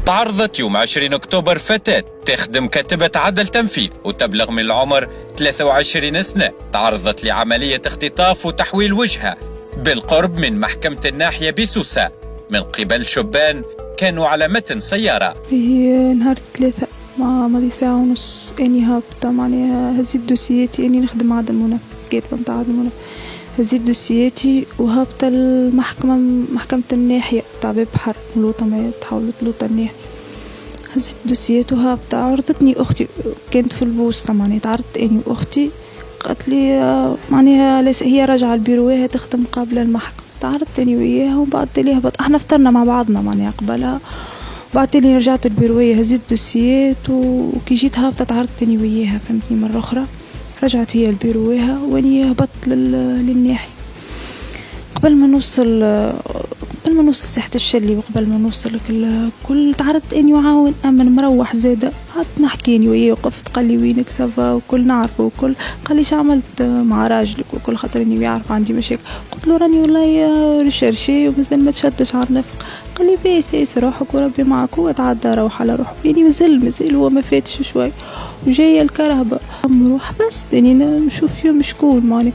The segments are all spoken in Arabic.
تعرضت يوم 20 أكتوبر فتاة تخدم كاتبة عدل تنفيذ وتبلغ من العمر 23 سنة، تعرضت لعملية اختطاف وتحويل وجهها بالقرب من محكمة الناحية بسوسة من قبل شبان كانوا على متن سيارة. هي نهار 3 ماضي ساعة ونص اني هابطة معناها هزيت دوسياتي اني نخدم عدل منفذ كاتبة متاع عدل منفذ، هزيت دوسياتي وهابطة المحكمة محكمة الناحية تاع باب بحر لوطة ما تحولت لوطة الناحية، هزيت دوسيات وهابطة. عرضتني أختي كانت في البوسطة معناها تعرضت اني وأختي، قالت لي معناها هي راجعة البيروها تخدم قبل المحكمة، تعرضت اني وياها وبعد لي هبط احنا فطرنا مع بعضنا معناها قبلها، بعد لي رجعت البيروية هزيت دوسيات وكي جيت هابطة تعرضت اني وياها فهمتني مرة أخرى، رجعت هي البيروها واني هبطت للناحية. قبل ما نوصل ساحة الشلي وقبل ما نوصل كل تعرضت اني وعاون امن مروح زاده، قعدت نحكي اني وياه وقفت قال لي وينك سافا وكل نعرفه وكل، قال لي عملت مع راجلك وكل خاطر اني يعرف عندي مشاكل، قلت له راني والله ريشيرشي ومازال ما تشدش على النفق، قال لي بيس روحك وربي معك وتعدى روح على روح، يعني مازال هو ما فاتش شوي وجايه الكرهبه نروح بس اني نشوف فيهم شكون معني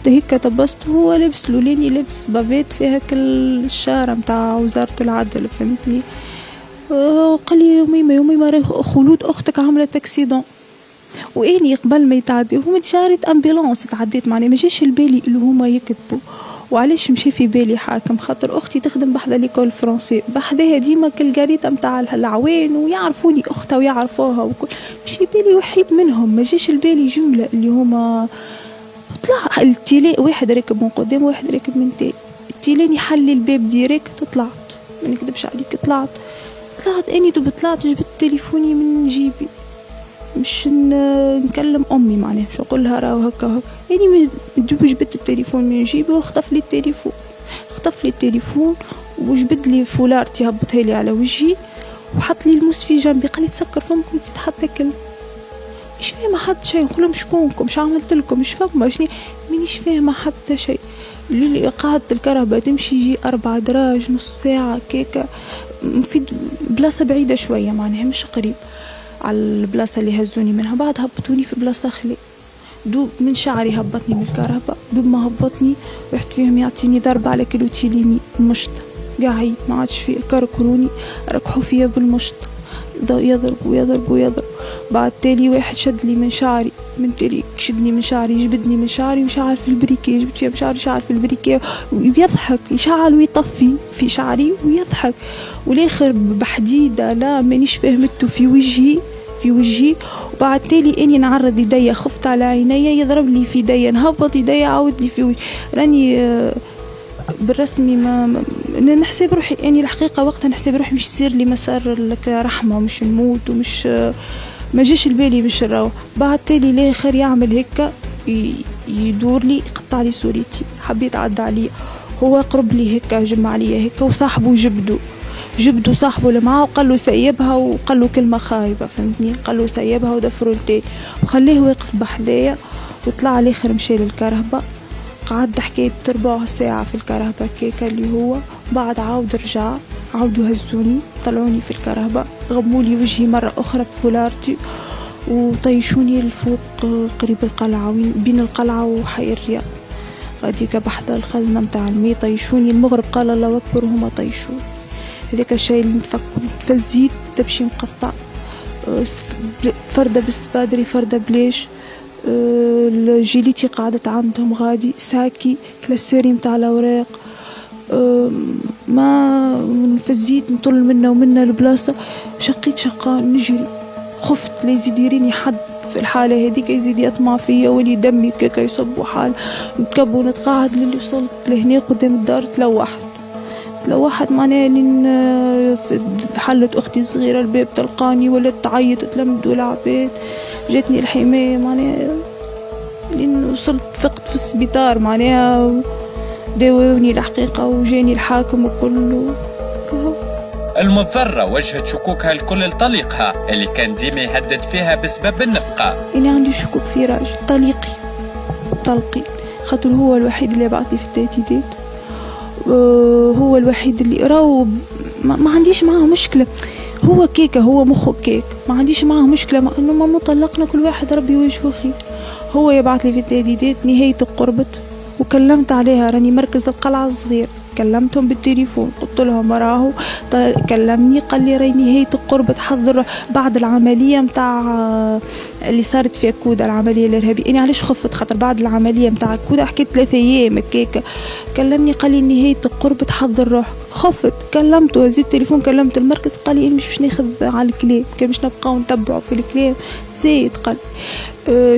هيك تبسط وهو لابس لوليني لابس بافيت فيها كل الشارع متاع وزارة العدل فهمتني. قال لي يومي خلود اختك عملت اكسيدون، واني قبل ما يتعدي هما جارت امبيلونس تعديت معني ما جاش البالي اللي هما يكذبوا. وعلاش مشي في بالي حاكم خاطر اختي تخدم بحذا ليكول فرنسي بحذاها ديما كل قريطه متاع العوين ويعرفوني اختها ويعرفوها وكل، مشي بالي وحيد منهم ما جاش البالي جمله اللي هما. طلع التيلي واحد راكب من قدام واحد راكب من تالي، التيلاني حلي الباب ديريكت طلعت ما نكذبش عليك طلعت اني دوب طلعت جبت تليفوني من جيبي مش نكلم امي معناها مش نقول لها راهو هكا يعني دوب جبت التليفون من جيبي وخطف لي التليفون وجبد لي فولارتي هبطها لي على وجهي وحط لي الموس في جنبي، قال لي تسكر فمك نسيت حتى كلمه. مش فاهمه حتى شيء، نقول لهم شكونكم مش عملت لكم مش فاهمه شنو مانيش فاهمه حتى شيء. اللي قعدت الكهرباء تمشي يجي 4 دراج نص ساعه كيكه في بلاصه بعيده شويه معناها مش قريب على البلاصه اللي هزوني منها، بعد هبطوني في بلاصه خلي دوب من شعري هبطني من الكهرباء، دوب ما هبطني رحت فيهم يعطيني ضربه على كيلوتي اليمين المشط قاعد ما عادش فيه كركروني ركحوا فيا بالمشط يضرب بعد تالي واحد شد لي من شعري من تالي شدني من شعري جبدني من شعري وشعر في البريكي جبت فيها بشعري شعر في البريكي ويضحك يشعل ويطفي في شعري ويضحك والاخر بحديدة لا مانيش فهمته في وجهي وبعد تالي اني نعرض يديا خفت على عينيا يضرب لي في يديا نهبط يديا عاود لي في وجهي راني بالرسمي ما نحسب روحي اني الحقيقه وقتها نحسب روحي مش يصير لي مسار رحمه ومش نموت ومش ما جيش البالي باش نروح. بعد تالي الاخر يعمل هكا يدور لي يقطع لي صورتي حبيت عدى عليا هو قرب لي هكا جمع عليا هكا وصاحبه جبدو صاحبه اللي معاه وقال له سيبها وقال له كلمه خايبه فهمتني قال له سيبها ودفروا التالي وخليه واقف بحذايا وطلع الاخر مشى للكرهبه قعد حكاية 4 ساعة في الكرهبة كيكا اللي هو بعد عاود رجع عاودوا هزوني طلعوني في الكرهبة غمولي وجهي مرة أخرى بفولارتي وطيشوني لفوق قريب القلعة بين القلعة وحي الرياض غاديكا بحذا الخزنة متاع المي طيشوني المغرب قال الله أكبر هما طيشوني هذاك الشيء اللي تفزيت تمشي مقطع فردة بالسبادري فردة بليش الجيليتي قعدت عندهم غادي ساكي كلاسوري متاع الاوراق ما فزيت نطل منا ومنا البلاصه شقيت شقه نجري خفت لا يزيد يريني حد في الحاله هذيك يزيد يطمع فيا ولي دمي كيكا يصب وحال نتكب ونتقاعد للي وصلت لهنا قدام الدار تلوحت معناها حلت اختي الصغيره الباب تلقاني ولا تعيط تلمدوا العباد جاتني الحمايه معناها لين وصلت فقت في السبيطار معناها داووني الحقيقه وجاني الحاكم وكله. المضطرة وجهت شكوكها الكل لطليقها اللي كان ديما يهدد فيها بسبب النفقة. أنا عندي شكوك في راجل طلقي خاطر هو الوحيد اللي بعث لي في التهديدات، هو الوحيد اللي راهو ما عنديش معاه مشكلة، هو كيكة، هو مخه كيك، ما عنديش معاه مشكلة مع انه ما مطلقنا، كل واحد ربي وجهه خير. هو يبعث لي في التهديدات، نهايته قربت وكلمت عليها، راني مركز القلعة الصغير، كلمتهم بالتليفون قلت لهم راهو، كلمني قال لي راهي نهايته قربت، حضر بعد العملية متاع اللي صارت في كودا، العملية الإرهابية. أنا علاش خفت؟ خاطر بعد العملية متاع كودا حكيت 3 أيام هكاك، كلمني قال لي نهايته قربت حضر روحك. خفت، كلمته، هزيت التليفون كلمت المركز قال لي مش باش ناخذ على الكلام، كان باش نبقاو نتبعوا في الكلام زايد. قال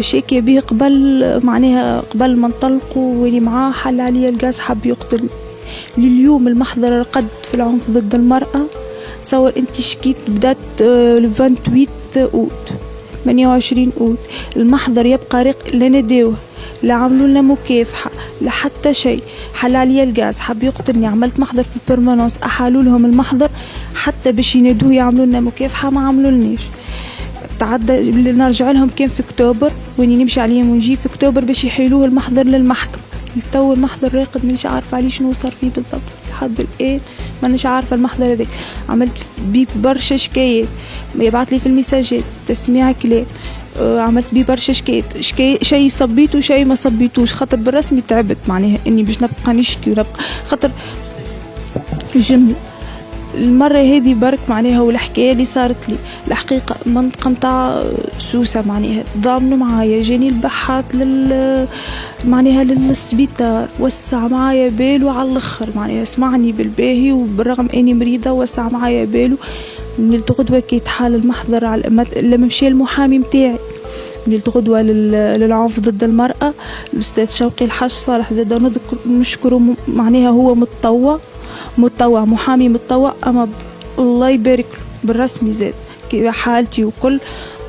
شاكي به قبل، معناها قبل ما نطلقوا واني معاه حل عليا الغاز، حب يقتلني. لليوم المحضر رقد في العنف ضد المرأة. تصور انت شكيت بدات 28 اوت 28 اوت، المحضر يبقى راق، لا نداوه لا عملوا لنا مكافحة لا حتى شيء، حل عليا الغاز حب يقتلني، عملت محضر في البرمانوس، احالوا لهم المحضر حتى باش ينادوه يعملوا لنا مكافحة، ما عملوا لناش. تعدى نرجع لهم كان في اكتوبر، واني نمشي عليهم ونجي في اكتوبر باش يحيلوه المحضر للمحكمة. لتو المحضر راقد، مانيش عارفة عليه شنو صار فيه بالضبط لحد الآن، مانيش عارفة المحضر هذاك. عملت بيه برشا شكايات، يبعث لي في المساجات تسميع كلام، عملت بيه برشا شكايات، شيء صبيته شيء ما صبيتوش، خاطر بالرسمي تعبت، معناها اني باش نبقى نشكي ونبقى خاطر الجملة. المرة هذه برك معناها والحكاية اللي صارت لي الحقيقة منطقة متاع سوسة، معناها ضامنوا معايا، جاني البحات معناها للسبيطار، وسع معايا باله على الاخر، معناها سمعني بالباهي، وبالرغم اني مريضة وسع معايا باله. من الغدوة كي تحال المحضر لما مشي المحامي متاعي، من الغدوة للعنف ضد المرأة الأستاذ شوقي الحاج صالح، زاد نشكره، معناها هو متطوع، محامي متطوع، أما الله يبارك له بالرسمي زاد حالتي وكل،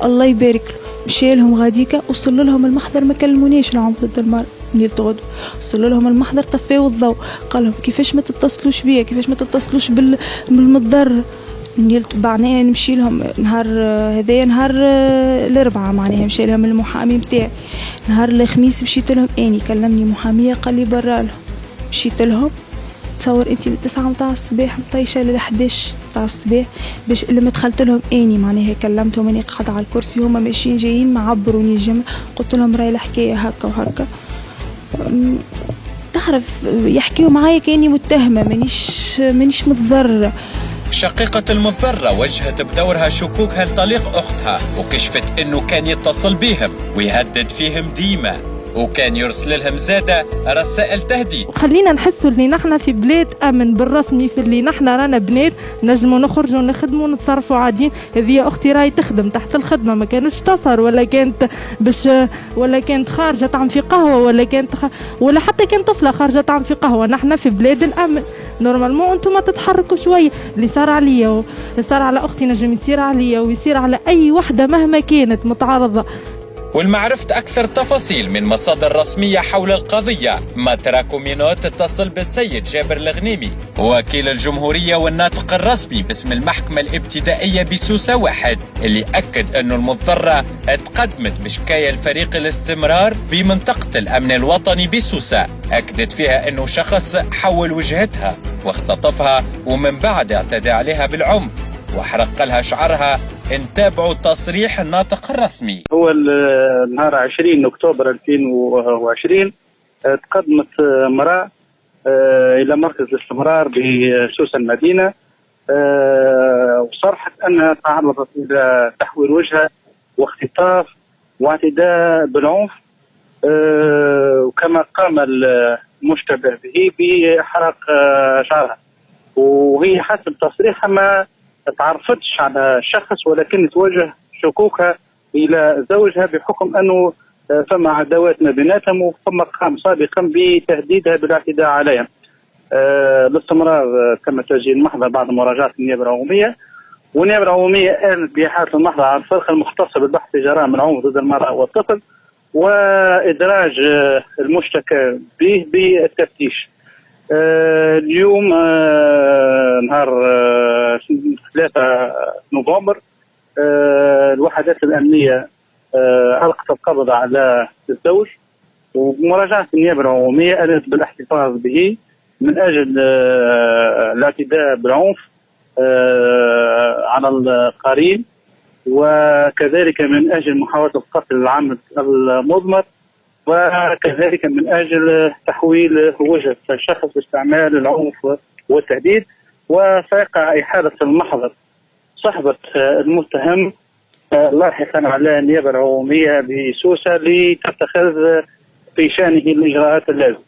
الله يبارك له. مشي لهم غاديكا، وصل لهم المحضر، ما كلمونيش العنف ضد المرأة من الغدوة، وصل لهم المحضر طفاو الضوء، قال لهم كيفاش ما تتصلوش بيا، كيفاش ما تتصلوش بالمتضرر. معناها نمشي لهم نهار هذايا، نهار الأربعاء، معناها مشي لهم المحامي متاعي، نهار الخميس مشيت لهم اني، كلمني محامية قال لي برا لهم، مشيت لهم. تصور انت من 9 متاع الصباح مطيشه ل 11 متاع الصباح، باش لما دخلت لهم اني معناها كلمتهم اني قاعده على الكرسي، هما ماشيين جايين معبروني جمع، قلت لهم راهي الحكايه هكا وهكا. تعرف يحكيوا معايا كاني متهمه، مانيش متضرره. شقيقة المضرة وجهت بدورها شكوكها لطليق أختها، وكشفت أنه كان يتصل بهم ويهدد فيهم ديما، وكان يرسل لهم زادة رسائل تهديد. خلينا نحسوا اللي نحنا في بلاد امن بالرسمي، في اللي نحنا رانا بنات نجموا نخرجوا نخدموا ونتصرفوا عاديين. هذه اختي راهي تخدم تحت الخدمه، ما كانتش تصر، ولا كانت ولا كانت خارجه تعمل في قهوه، ولا حتى كانت طفله خارجه تعمل في قهوه. نحنا في بلاد الامن، نورمالمون انتم ما تتحركوا شويه. اللي صار عليا واللي صار على اختي نجم يصير عليا ويصير على اي وحده مهما كانت متعرضه. والمعرفة أكثر تفاصيل من مصادر رسمية حول القضية، ماتراكو مينوت اتصل بالسيد جابر الغنيمي وكيل الجمهورية والناطق الرسمي باسم المحكمة الابتدائية بسوسة 1، اللي أكد أنه المضطرة تقدمت بشكاية لفريق الاستمرار بمنطقة الأمن الوطني بسوسة، أكدت فيها أنه شخص حول وجهتها واختطفها، ومن بعد اعتدى عليها بالعنف وحرق لها شعرها. نتابعوا تصريح الناطق الرسمي. هو نهار 20 أكتوبر 2020 تقدمت امرأة إلى مركز الاستمرار بسوسة المدينة، وصرحت أنها تعرضت إلى تحويل وجهها واختطاف واعتداء بالعنف، وكما قام المشتبه به بإحراق شعرها. وهي حسب تصريحها ما تعرفتش على الشخص، ولكن توجه شكوكها الى زوجها بحكم انه فما عداوات ما بيناتهم، وفما قام سابقا بتهديدها بالاعتداء عليها. باستمرار تم تسجيل المحضر بعد مراجعه النيابه العموميه، والنيابه العموميه قالت باحاله المحضر على الفرقه المختصه بالبحث في جرائم العنف ضد المراه والطفل، وادراج المشتكى به بالتفتيش. اليوم نهار 3 نوفمبر الوحدات الأمنية ألقت القبض على الزوج، وبمراجعة النيابة العمومية قالت بالاحتفاظ به من أجل الاعتداء بالعنف على القرين، وكذلك من أجل محاولة القتل العمد المضمر، وكذلك من أجل تحويل وجهة الشخص باستعمال العنف والتهديد. وسيقع إحالة المحضر صحبة المتهم لاحقا على النيابة العمومية بسوسة لتتخذ في شأنه الإجراءات اللازمة.